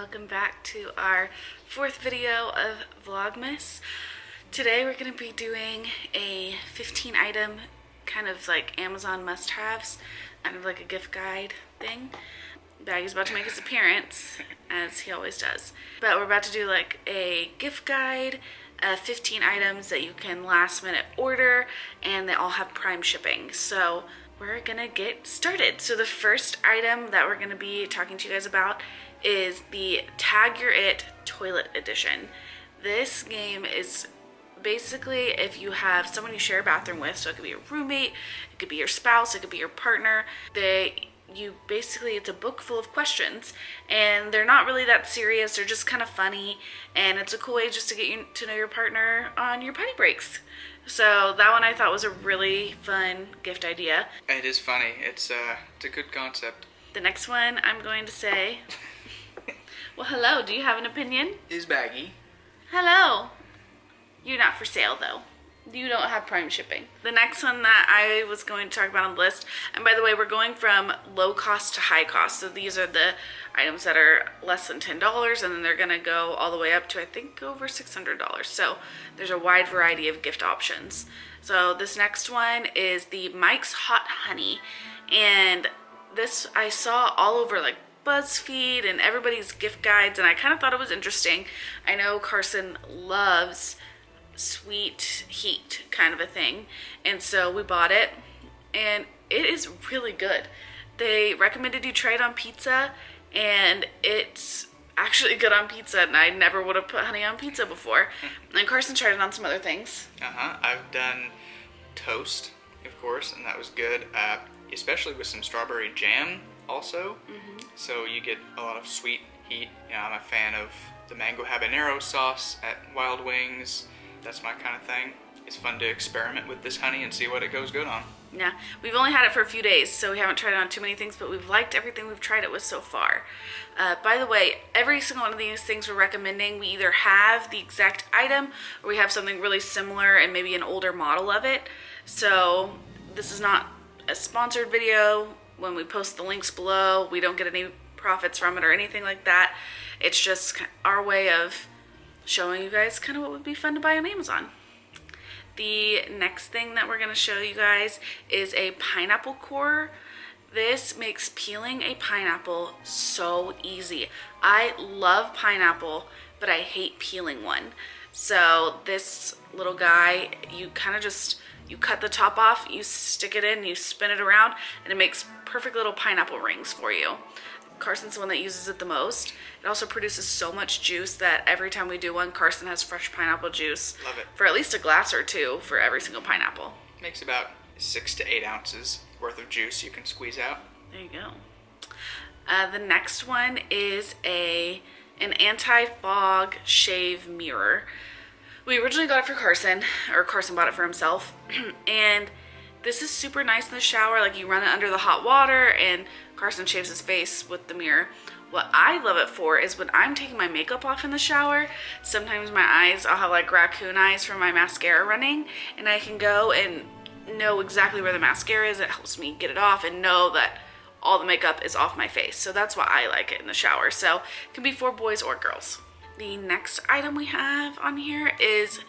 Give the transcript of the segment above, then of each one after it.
welcome back to our fourth video of Vlogmas. Today we're going to be doing a 15 item kind of like Amazon must-haves, kind of like a gift guide thing. Baggy's about to make his appearance, as he always does. But we're about to do like a gift guide of 15 items that you can last minute order, and they all have Prime shipping. So we're gonna get started. So the first item that we're gonna be talking to you guys about is the Tag Your It Toilet Edition. This game is basically if you have someone you share a bathroom with, so it could be your roommate, it could be your spouse, it could be your partner. It's a book full of questions, and they're not really that serious. They're just kind of funny, and it's a cool way just to get you to know your partner on your potty breaks. So that one I thought was a really fun gift idea. It is funny. It's a good concept. The next one I'm going to say, well, hello, do you have an opinion? Is Baggy. Hello. You're not for sale though. You don't have Prime shipping. The next one that I was going to talk about on the list, and by the way, we're going from low cost to high cost. So these are the items that are less than $10, and then they're gonna go all the way up to, I think, over $600. So there's a wide variety of gift options. So this next one is the Mike's Hot Honey. And this I saw all over like BuzzFeed and everybody's gift guides, and I kind of thought it was interesting. I know Carson loves sweet heat kind of a thing, and so we bought it, and it is really good. They recommended you try it on pizza, and it's actually good on pizza, and I never would have put honey on pizza before. And Carson tried it on some other things. I've done toast, of course, and that was good, especially with some strawberry jam also. So you get a lot of sweet heat. I'm a fan of the mango habanero sauce at Wild Wings. That's my kind of thing. It's fun to experiment with this honey and see what it goes good on. Yeah, we've only had it for a few days, so we haven't tried it on too many things, but we've liked everything we've tried it with so far. By the way, every single one of these things we're recommending, we either have the exact item or we have something really similar and maybe an older model of it. So this is not a sponsored video. When we post the links below, we don't get any profits from it or anything like that. It's just our way of showing you guys kind of what would be fun to buy on Amazon. The next thing that we're going to show you guys is a pineapple core. This makes peeling a pineapple so easy. I love pineapple, but I hate peeling one. So this little guy, you kind of just, you cut the top off, you stick it in, you spin it around, and it makes perfect little pineapple rings for you. Carson's the one that uses it the most. It also produces so much juice that every time we do one, Carson has fresh pineapple juice. Love it. For at least a glass or two for every single pineapple. Makes about 6 to 8 ounces worth of juice you can squeeze out. There you go. The next one is an anti-fog shave mirror. We originally got it for Carson, or Carson bought it for himself, and this is super nice in the shower. Like, you run it under the hot water and Carson shaves his face with the mirror. What I love it for is when I'm taking my makeup off in the shower, sometimes my eyes, I'll have like raccoon eyes from my mascara running, and I can go and know exactly where the mascara is. It helps me get it off and know that all the makeup is off my face. So that's why I like it in the shower. So it can be for boys or girls. The next item we have on here is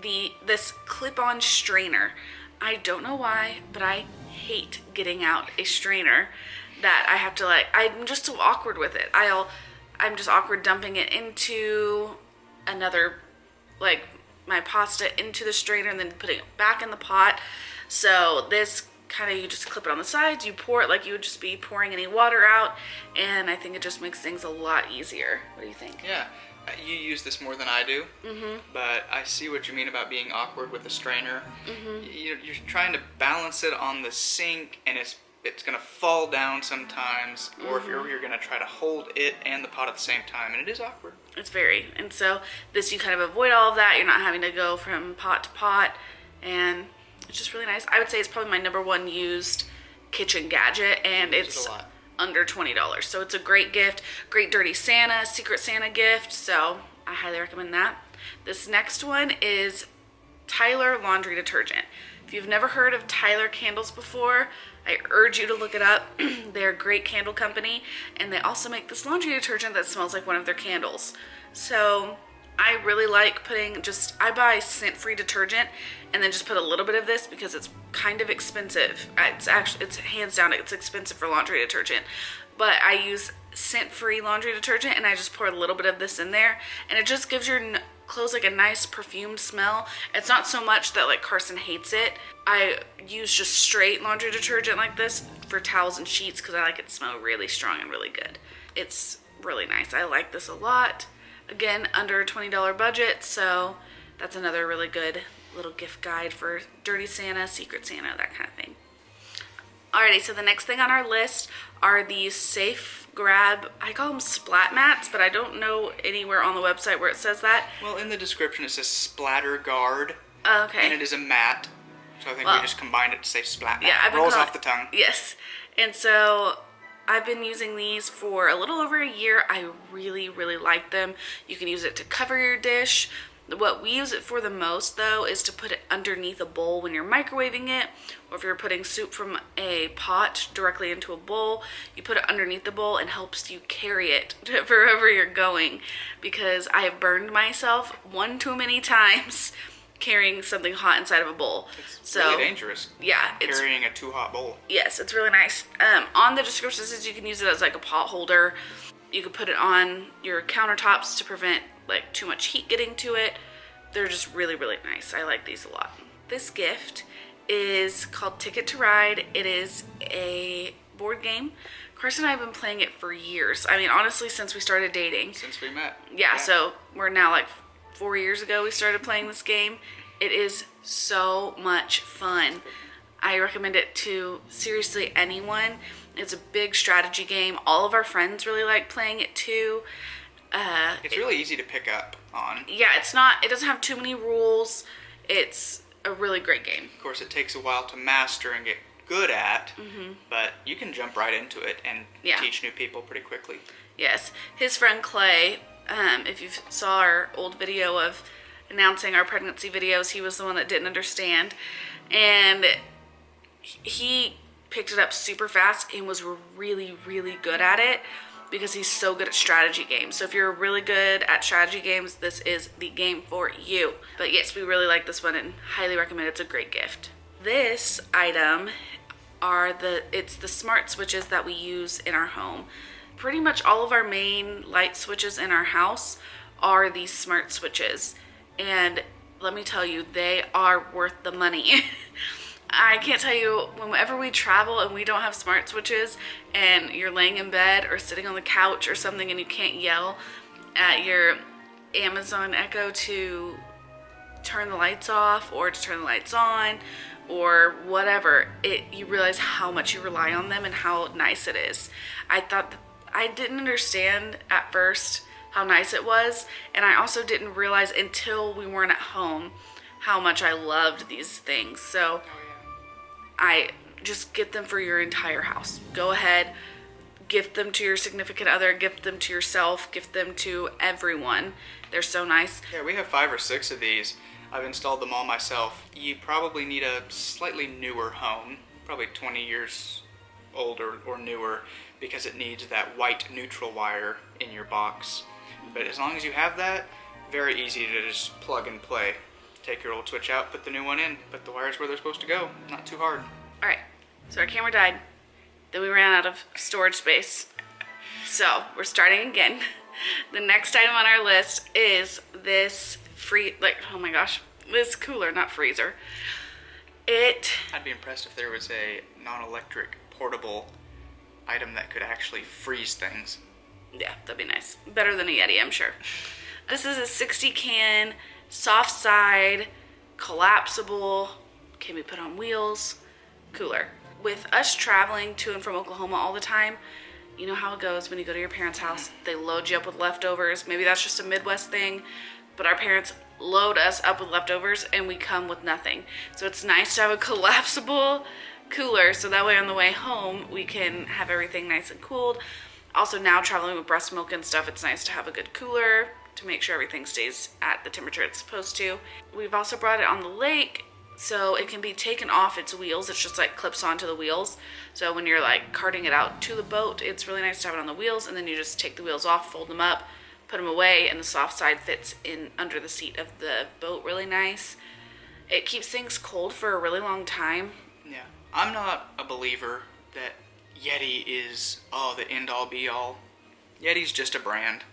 this clip-on strainer. I don't know why, but I hate getting out a strainer that I have to I'm just so awkward with it. I'm just awkward dumping it into another, like my pasta into the strainer and then putting it back in the pot. So this kind of, you just clip it on the sides, you pour it like you would just be pouring any water out, and I think it just makes things a lot easier. What do you think? Yeah. You use this more than I do, but I see what you mean about being awkward with the strainer. You're trying to balance it on the sink, and it's going to fall down sometimes, or if you're going to try to hold it and the pot at the same time, and it is awkward. It's very, and so this, you kind of avoid all of that. You're not having to go from pot to pot, and it's just really nice. I would say it's probably my #1 used kitchen gadget, and it's under $20. So it's a great gift, great dirty Santa, Secret Santa gift. So I highly recommend that. This next one is Tyler laundry detergent. If you've never heard of Tyler candles before, I urge you to look it up. They're a great candle company, and they also make this laundry detergent that smells like one of their candles. So I really like I buy scent-free detergent and then just put a little bit of this because it's kind of expensive. It's hands down, it's expensive for laundry detergent. But I use scent-free laundry detergent and I just pour a little bit of this in there, and it just gives your clothes like a nice perfumed smell. It's not so much that like Carson hates it. I use just straight laundry detergent like this for towels and sheets because I like it to smell really strong and really good. It's really nice. I like this a lot. Again, under a $20 budget, so that's another really good little gift guide for Dirty Santa, Secret Santa, that kind of thing. Alrighty, so the next thing on our list are these safe grab, I call them splat mats, but I don't know anywhere on the website where it says that. Well, in the description it says splatter guard. Okay. And it is a mat, so I think we just combined it to say splat mat. Yeah, Rolls off the tongue. Yes, and so I've been using these for a little over a year. I really, really like them. You can use it to cover your dish. What we use it for the most, though, is to put it underneath a bowl when you're microwaving it, or if you're putting soup from a pot directly into a bowl, you put it underneath the bowl and helps you carry it wherever you're going, because I have burned myself one too many times carrying something hot inside of a bowl. It's really dangerous. Yeah. Carrying a too hot bowl. Yes, it's really nice. On the description it says you can use it as like a pot holder. You can put it on your countertops to prevent like too much heat getting to it. They're just really, really nice. I like these a lot. This gift is called Ticket to Ride. It is a board game. Carson and I have been playing it for years. I mean, honestly, since we started dating. Since we met. Yeah, so we're now like 4 years ago we started playing this game. It is so much fun. I recommend it to seriously anyone. It's a big strategy game. All of our friends really like playing it too. It's really easy to pick up on. Yeah, it doesn't have too many rules. It's a really great game. Of course, it takes a while to master and get good at, but you can jump right into it and teach new people pretty quickly. Yes. His friend Clay, if you saw our old video of announcing our pregnancy videos, he was the one that didn't understand. And he picked it up super fast and was really, really good at it because he's so good at strategy games. So if you're really good at strategy games, this is the game for you. But yes, we really like this one and highly recommend it. It's a great gift. This item it's the smart switches that we use in our home. Pretty much all of our main light switches in our house are these smart switches. And let me tell you, they are worth the money. I can't tell you, whenever we travel and we don't have smart switches and you're laying in bed or sitting on the couch or something and you can't yell at your Amazon Echo to turn the lights off or to turn the lights on or whatever, you realize how much you rely on them and how nice it is. I didn't understand at first how nice it was, and I also didn't realize until we weren't at home how much I loved these things. So I just get them for your entire house. Go ahead, gift them to your significant other, gift them to yourself, gift them to everyone. They're so nice. Yeah, we have 5 or 6 of these. I've installed them all myself. You probably need a slightly newer home, probably 20 years old or newer, because it needs that white neutral wire in your box. But as long as you have that, very easy to just plug and play. Take your old switch out, put the new one in, put the wires where they're supposed to go. Not too hard. Alright, so our camera died. Then we ran out of storage space. So, we're starting again. The next item on our list is this this cooler, not freezer. I'd be impressed if there was a non-electric portable item that could actually freeze things. Yeah, that'd be nice. Better than a Yeti, I'm sure. This is a 60 can, soft side, collapsible, can be put on wheels, cooler. With us traveling to and from Oklahoma all the time, you know how it goes when you go to your parents' house. They load you up with leftovers. Maybe that's just a Midwest thing, but our parents load us up with leftovers and we come with nothing. So it's nice to have a collapsible cooler so that way on the way home we can have everything nice and cooled. Also, now traveling with breast milk and stuff, it's nice to have a good cooler to make sure everything stays at the temperature it's supposed to. We've also brought it on the lake So it can be taken off its wheels. It's just like clips onto the wheels. So when you're like carting it out to the boat, it's really nice to have it on the wheels, and then you just take the wheels off, fold them up, put them away, and the soft side fits in under the seat of the boat really nice. It keeps things cold for a really long time. Yeah. I'm not a believer that Yeti is, the end-all be-all. Yeti's just a brand.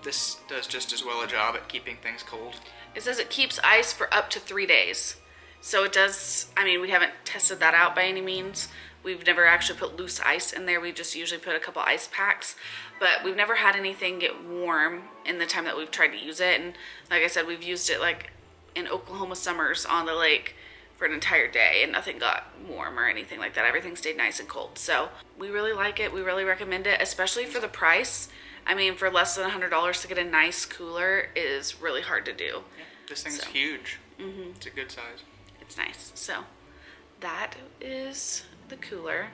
This does just as well a job at keeping things cold. It says it keeps ice for up to 3 days. So it does, I mean, we haven't tested that out by any means. We've never actually put loose ice in there. We just usually put a couple ice packs. But we've never had anything get warm in the time that we've tried to use it. And like I said, we've used it like in Oklahoma summers on the lake for an entire day, and nothing got warm or anything like that. Everything stayed nice and cold. So we really like it. We really recommend it, especially for the price. I mean, for less than $100 to get a nice cooler is really hard to do. Yeah, this thing's huge. Mm-hmm. It's a good size. It's nice. So that is the cooler.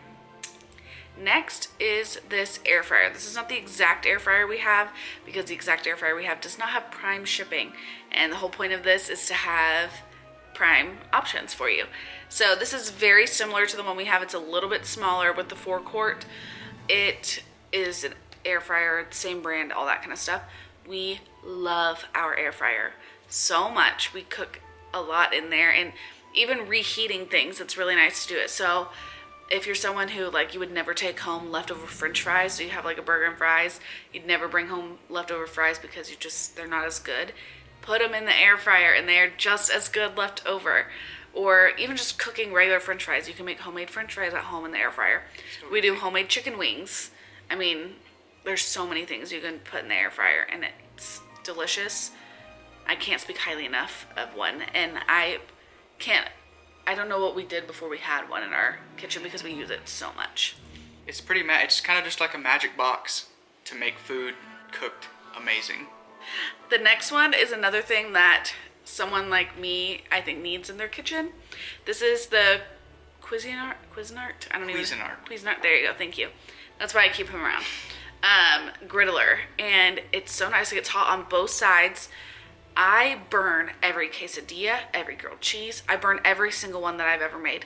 Next is this air fryer. This is not the exact air fryer we have, because the exact air fryer we have does not have Prime shipping. And the whole point of this is to have Prime options for you. So this is very similar to the one we have. It's a little bit smaller with the 4-quart. It is an air fryer, same brand, all that kind of stuff. We love our air fryer so much. We cook a lot in there, and even reheating things, it's really nice to do it. So if you're someone who, like, you would never take home leftover french fries, so you have like a burger and fries, you'd never bring home leftover fries because they're not as good, put them in the air fryer and they're just as good left over. Or even just cooking regular french fries, you can make homemade french fries at home in the air fryer. We do homemade chicken wings. I mean, there's so many things you can put in the air fryer, and it's delicious. I can't speak highly enough of one, and I don't know what we did before we had one in our kitchen, because we use it so much. It's it's kind of just like a magic box to make food cooked amazing. The next one is another thing that someone like me, I think, needs in their kitchen. This is the Cuisinart. Cuisinart. There you go. Thank you. That's why I keep him around. Griddler, and it's so nice. It gets hot on both sides. I burn every quesadilla, every grilled cheese. I burn every single one that I've ever made.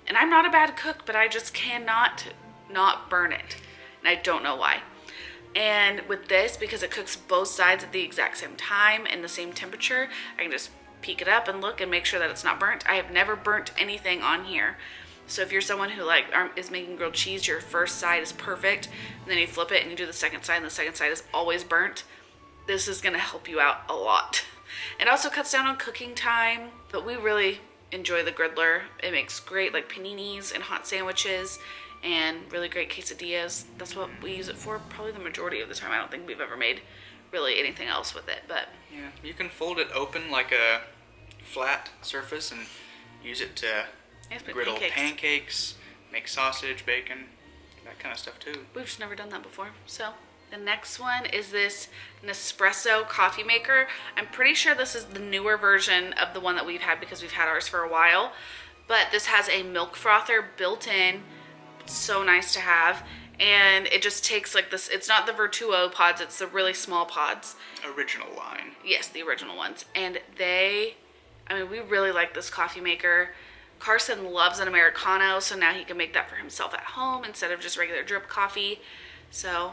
And I'm not a bad cook, but I just cannot not burn it. And I don't know why. And with this, because it cooks both sides at the exact same time and the same temperature, I can just peek it up and look and make sure that it's not burnt. I have never burnt anything on here. So if you're someone who is making grilled cheese, your first side is perfect, and then you flip it and you do the second side, and the second side is always burnt, this is going to help you out a lot. It also cuts down on cooking time, but we really enjoy the Griddler. It makes great paninis and hot sandwiches and really great quesadillas. That's what we use it for probably the majority of the time. I don't think we've ever made really anything else with it, but yeah, you can fold it open like a flat surface and use it to griddle pancakes, make sausage, bacon, that kind of stuff too. We've just never done that before. So the next one is this Nespresso coffee maker. I'm pretty sure this is the newer version of the one that we've had, because we've had ours for a while. But this has a milk frother built in. It's so nice to have. And it just takes this, it's not the Vertuo pods, it's the really small pods. Original line. Yes, the original ones. And we really like this coffee maker. Carson loves an Americano, so now he can make that for himself at home instead of just regular drip coffee. So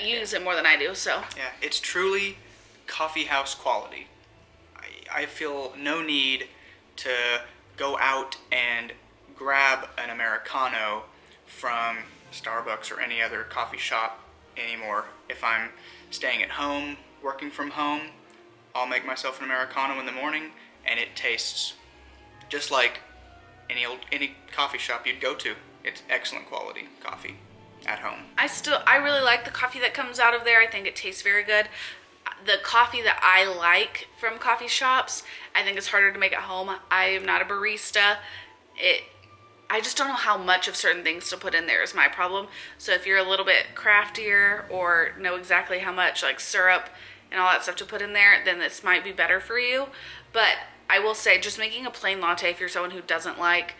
you use it more than I do, so. Yeah, it's truly coffee house quality. I feel no need to go out and grab an Americano from Starbucks or any other coffee shop anymore. If I'm staying at home, working from home, I'll make myself an Americano in the morning, and it tastes just like any coffee shop you'd go to. It's excellent quality coffee at home. I really like the coffee that comes out of there. I think it tastes very good. The coffee that I like from coffee shops, I think it's harder to make at home. I am not a barista. I just don't know how much of certain things to put in there is my problem. So if you're a little bit craftier or know exactly how much syrup and all that stuff to put in there, then this might be better for you. But I will say, just making a plain latte, if you're someone who doesn't like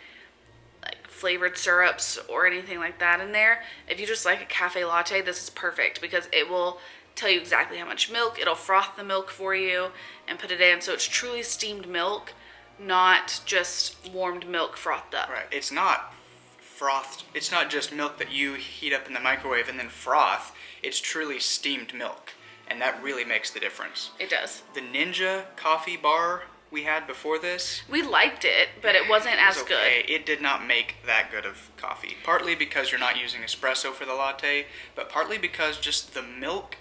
flavored syrups or anything like that in there, if you just like a cafe latte, this is perfect, because it will tell you exactly how much milk. It'll froth the milk for you and put it in, so it's truly steamed milk not just warmed milk frothed up. Right. It's not frothed. It's not just milk that you heat up in the microwave and then froth. It's truly steamed milk, and that really makes the difference. It does. The Ninja coffee bar we had before this, we liked it, but it wasn't as good. It did not make that good of coffee. Partly because you're not using espresso for the latte, but partly because just the milk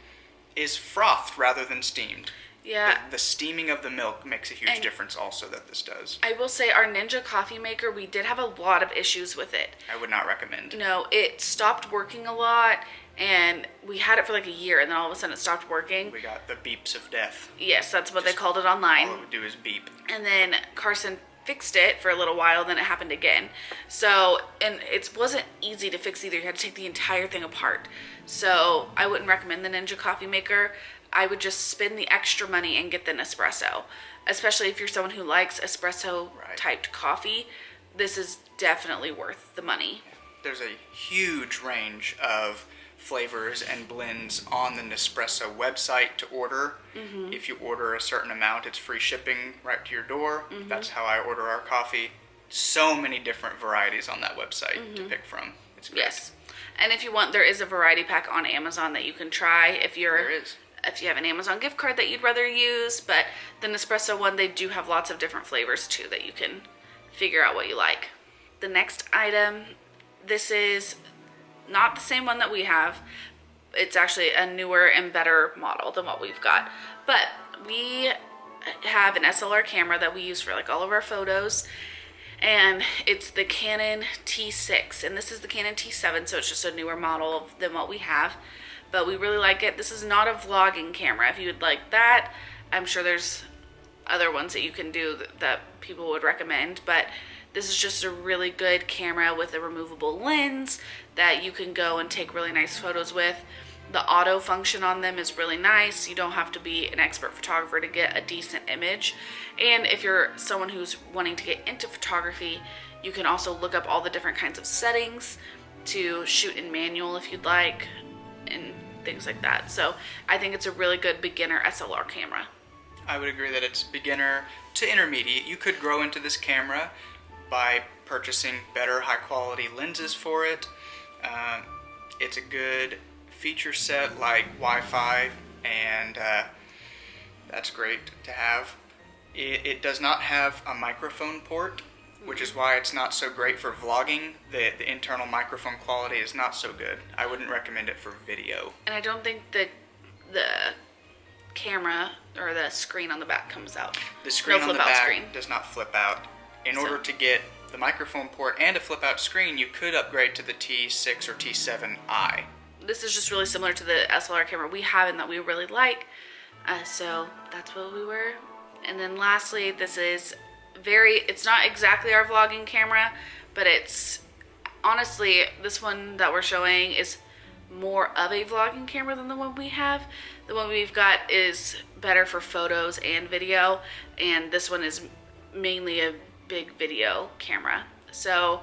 is frothed rather than steamed. Yeah. The steaming of the milk makes a huge difference also that this does. I will say our Ninja coffee maker, we did have a lot of issues with it. I would not recommend. No, it stopped working a lot, and we had it for like a year, and then all of a sudden it stopped working. We got the beeps of death. Yes, that's what they called it online. All it would do is beep. And then Carson fixed it for a little while, then it happened again. So, and it wasn't easy to fix either. You had to take the entire thing apart. So I wouldn't recommend the Ninja coffee maker. I would just spend the extra money and get the Nespresso. Especially if you're someone who likes espresso typed coffee, this is definitely worth the money. There's a huge range of flavors and blends on the Nespresso website to order. Mm-hmm. If you order a certain amount, it's free shipping right to your door. Mm-hmm. That's how I order our coffee. So many different varieties on that website to pick from. It's great. Yes. And if you want, there is a variety pack on Amazon that you can try if you have an Amazon gift card that you'd rather use. But the Nespresso one, they do have lots of different flavors too that you can figure out what you like. The next item, this is not the same one that we have. It's actually a newer and better model than what we've got. But we have an SLR camera that we use for like all of our photos. And it's the Canon T6. And this is the Canon T7, so it's just a newer model than what we have. But we really like it. This is not a vlogging camera. If you would like that, I'm sure there's other ones that you can do that people would recommend. But this is just a really good camera with a removable lens that you can go and take really nice photos with. The auto function on them is really nice. You don't have to be an expert photographer to get a decent image. And if you're someone who's wanting to get into photography, you can also look up all the different kinds of settings to shoot in manual if you'd like, and things like that. So I think it's a really good beginner SLR camera. I would agree that it's beginner to intermediate. You could grow into this camera by purchasing better high quality lenses for it. It's a good feature set like Wi-Fi, and that's great to have. It does not have a microphone port, which is why it's not so great for vlogging. The internal microphone quality is not so good. I wouldn't recommend it for video. And I don't think that the camera or the screen on the back comes out. The screen on the back does not flip out. In order to get the microphone port and a flip out screen, you could upgrade to the T6 or T7i. This is just really similar to the SLR camera we have and that we really like. So that's what we were. And then lastly, this is it's not exactly our vlogging camera, but it's honestly, this one that we're showing is more of a vlogging camera than the one we have. The one we've got is better for photos and video, and this one is mainly a big video camera. So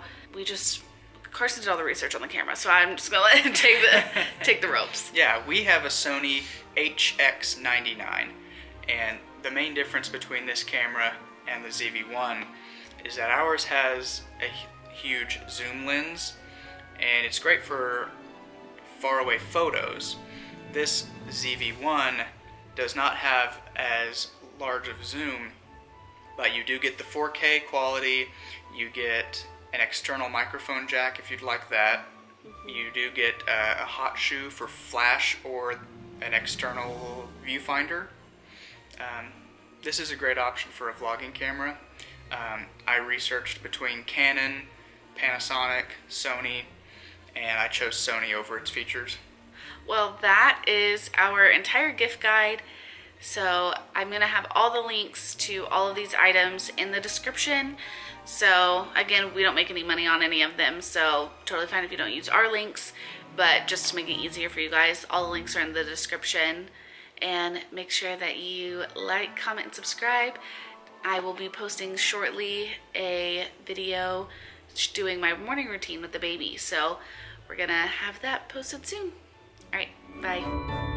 Carson did all the research on the camera, so I'm just gonna let him take the ropes. Yeah, we have a Sony HX99, and the main difference between this camera and the ZV-1 is that ours has a huge zoom lens, and it's great for faraway photos. This ZV-1 does not have as large of zoom, but you do get the 4K quality. You get an external microphone jack if you'd like that. You do get a hot shoe for flash or an external viewfinder. This is a great option for a vlogging camera. I researched between Canon, Panasonic, Sony, and I chose Sony over its features. Well, that is our entire gift guide. So I'm going to have all the links to all of these items in the description. So again, we don't make any money on any of them, so totally fine if you don't use our links. But just to make it easier for you guys, all the links are in the description. And make sure that you like, comment, and subscribe. I will be posting shortly a video doing my morning routine with the baby. So we're going to have that posted soon. All right, bye.